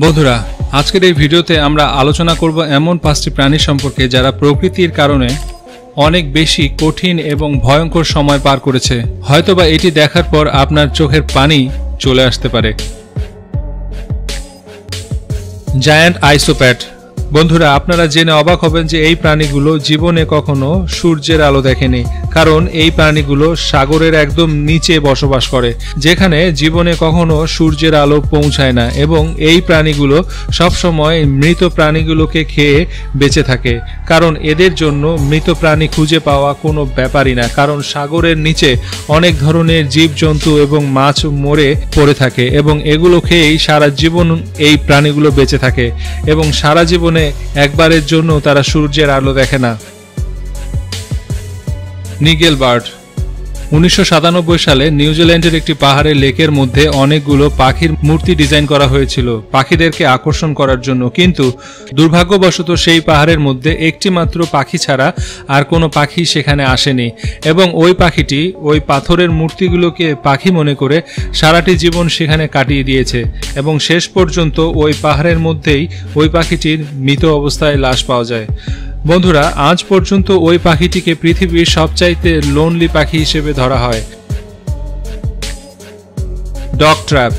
বন্ধুরা, আজকের এই ভিডিওতে আমরা আলোচনা করব এমন 5টি প্রাণী সম্পর্কে যারা প্রকৃতির কারণে অনেক বেশি কঠিন এবং ভয়ঙ্কর সময় পার করেছে। হয়তোবা এটি দেখার পর আপনার চোখের পানি চলে আসতে পারে। জায়ান্ট আইসোপ্যাড। বন্ধুরা, আপনারা জেনে অবাক হবেন যে এই প্রাণীগুলো জীবনে কখনো সূর্যের আলো দেখেনি, কারণ এই প্রাণীগুলো সাগরের একদম নিচে বসবাস করে, যেখানে জীবনে কখনো সূর্যের আলো পৌঁছায় না, এবং এই প্রাণীগুলো সবসময় মৃত প্রাণীগুলোকে খেয়ে বেঁচে থাকে, কারণ এদের জন্য মৃত প্রাণী খুঁজে পাওয়া কোনো ব্যাপারই না, কারণ সাগরের নিচে অনেক ধরনের জীবজন্তু এবং মাছ মরে পড়ে থাকে, এবং এগুলো খেয়েই সারা জীবন এই প্রাণীগুলো বেঁচে থাকে, এবং সারা জীবনে একবারের জন্য তারা সূর্যের আলো দেখে না। Nigel bird. 1997 সালে নিউজিল্যান্ডের একটি পাহাড়ের লেকের মধ্যে অনেকগুলো পাখির মূর্তি ডিজাইন করা হয়েছিল পাখিদেরকে আকর্ষণ করার জন্য, কিন্তু দুর্ভাগ্যবশত সেই পাহাড়ের মধ্যে একটি মাত্র পাখি ছাড়া আর কোনো পাখি সেখানে আসেনি, এবং ওই পাখিটি ওই পাথরের মূর্তিগুলোকে পাখি মনে করে সারাটি জীবন সেখানে কাটিয়ে দিয়েছে, এবং শেষ পর্যন্ত ওই পাহাড়ের মধ্যেই ওই পাখিটির মৃত অবস্থায় লাশ পাওয়া যায়। বন্ধুরা, আজ পর্যন্ত ওই পাখিটিকে পৃথিবীর সবচাইতে লোনলি পাখি হিসেবে ধরা হয়। Dog trap.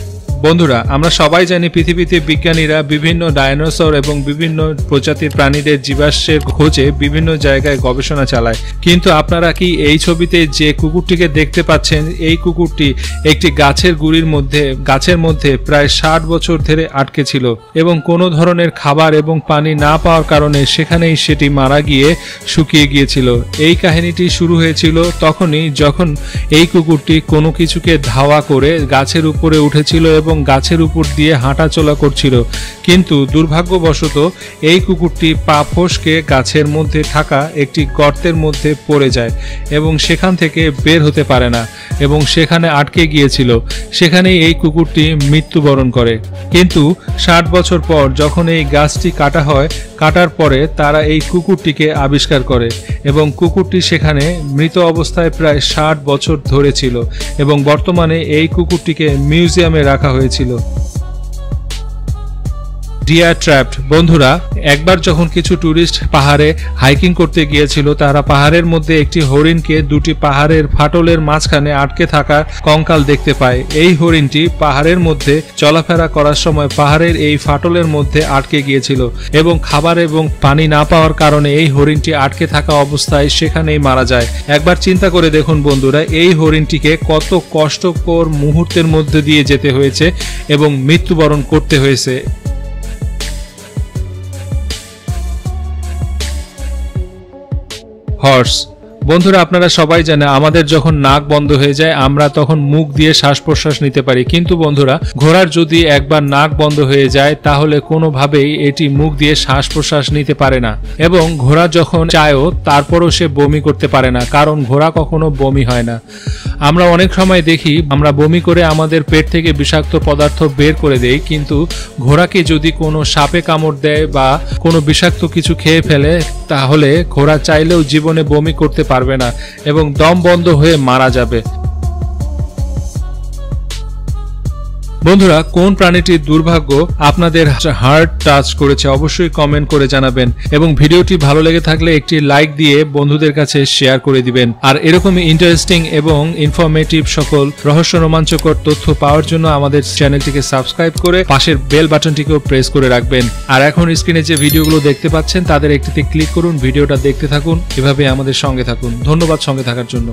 বন্ধুরা, আমরা সবাই জানি পৃথিবীতে বিজ্ঞানীরা বিভিন্ন ডাইনোসর এবং বিভিন্ন প্রজাতির প্রাণীদের জীবাশ্মের খোঁজে বিভিন্ন জায়গায় গবেষণা চালায়, কিন্তু আপনারা কি এই ছবিতে যে কুকুরটিকে দেখতে পাচ্ছেন, এই কুকুরটি একটি গাছের মধ্যে প্রায় 60 বছর ধরে আটকে ছিল, এবং কোনো ধরনের খাবার এবং পানি না পাওয়ার কারণে সেখানেই সেটি মারা গিয়ে শুকিয়ে গিয়েছিল। এই কাহিনীটি শুরু হয়েছিল তখনই যখন এই কুকুরটি কোনো কিছুকে ধাওয়া করে গাছের উপরে উঠেছিল এবং গাছের উপর দিয়ে হাঁটা চলা করছিল, কিন্তু দুর্ভাগ্যবশত এই কুকুরটি পা ফসকে গাছের মধ্যে থাকা একটি গর্তের মধ্যে পড়ে যায় এবং সেখান থেকে বের হতে পারে না, এবং সেখানে আটকে গিয়েছিল। সেখানেই এই কুকুরটি মৃত্যুবরণ করে। কিন্তু 60 বছর পর যখন এই গাছটি কাটা হয়, কাটার পরে তারা এই কুকুরটিকে আবিষ্কার করে, এবং কুকুরটি সেখানে মৃত অবস্থায় প্রায় 60 বছর ধরে ছিল, এবং বর্তমানে এই কুকুরটিকে মিউজিয়ামে রাখা হয়েছিল। Deer trapped. বন্ধুরা, একবার যখন কিছু ট্যুরিস্ট পাহাড়ে হাইকিং করতে গিয়েছিল, তারা পাহাড়ের মধ্যে একটি হরিণকে দুটি পাহাড়ের ফাটলের মাঝখানে আটকে থাকা কঙ্কাল দেখতে পায়। এই হরিণটি পাহাড়ের মধ্যে চলাফেরা করার সময় পাহাড়ের এই ফাটলের মধ্যে আটকে গিয়েছিল, এবং খাবার এবং পানি না পাওয়ার কারণে এই হরিণটি আটকে থাকা অবস্থায় সেখানেই মারা যায়। একবার চিন্তা করে দেখুন বন্ধুরা, এই হরিণটিকে কত কষ্টকর মুহূর্তের মধ্যে দিয়ে যেতে হয়েছে এবং মৃত্যুবরণ করতে হয়েছে। হর্স। বন্ধুরা, আপনারা সবাই জানেন আমাদের যখন নাক বন্ধ হয়ে যায় আমরা তখন মুখ দিয়ে শ্বাস প্রশ্বাস নিতে পারি, কিন্তু বন্ধুরা, ঘোড়ার যদি একবার নাক বন্ধ হয়ে যায় তাহলে কোনোভাবেই এটি মুখ দিয়ে শ্বাস প্রশ্বাস নিতে পারে না, এবং ঘোড়া যখন চায়ও তারপরও সে বমি করতে পারে না, কারণ ঘোড়া কখনো বমি হয় না। আমরা অনেক সময় দেখি আমরা বমি করে আমাদের পেট থেকে বিষাক্ত পদার্থ বের করে দেই, কিন্তু ঘোড়াকে যদি কোনো সাপে কামড় দেয় বা কোনো বিষাক্ত কিছু খেয়ে ফেলে তাহলে ঘোড়া চাইলেও জীবনে বমি করতে পারবে না এবং দম বন্ধ হয়ে মারা যাবে। বন্ধুরা, কোন প্রাণীটির দুর্ভাগ্য আপনাদের হার্ট টাচ করেছে অবশ্যই কমেন্ট করে জানাবেন, এবং ভিডিওটি ভালো লেগে থাকলে একটি লাইক দিয়ে বন্ধুদের কাছে শেয়ার করে দিবেন। আর এরকমই ইন্টারেস্টিং এবং ইনফরমেটিভ সকল রহস্য রোমাঞ্চকর তথ্য পাওয়ার জন্য আমাদের চ্যানেলটিকে সাবস্ক্রাইব করে পাশের বেল বাটনটিকেও প্রেস করে রাখবেন। আর এখন স্ক্রিনে যে ভিডিওগুলো দেখতে পাচ্ছেন তাদের একটিতে ক্লিক করুন, ভিডিওটা দেখতে থাকুন, এভাবে আমাদের সঙ্গে থাকুন। ধন্যবাদ সঙ্গে থাকার জন্য।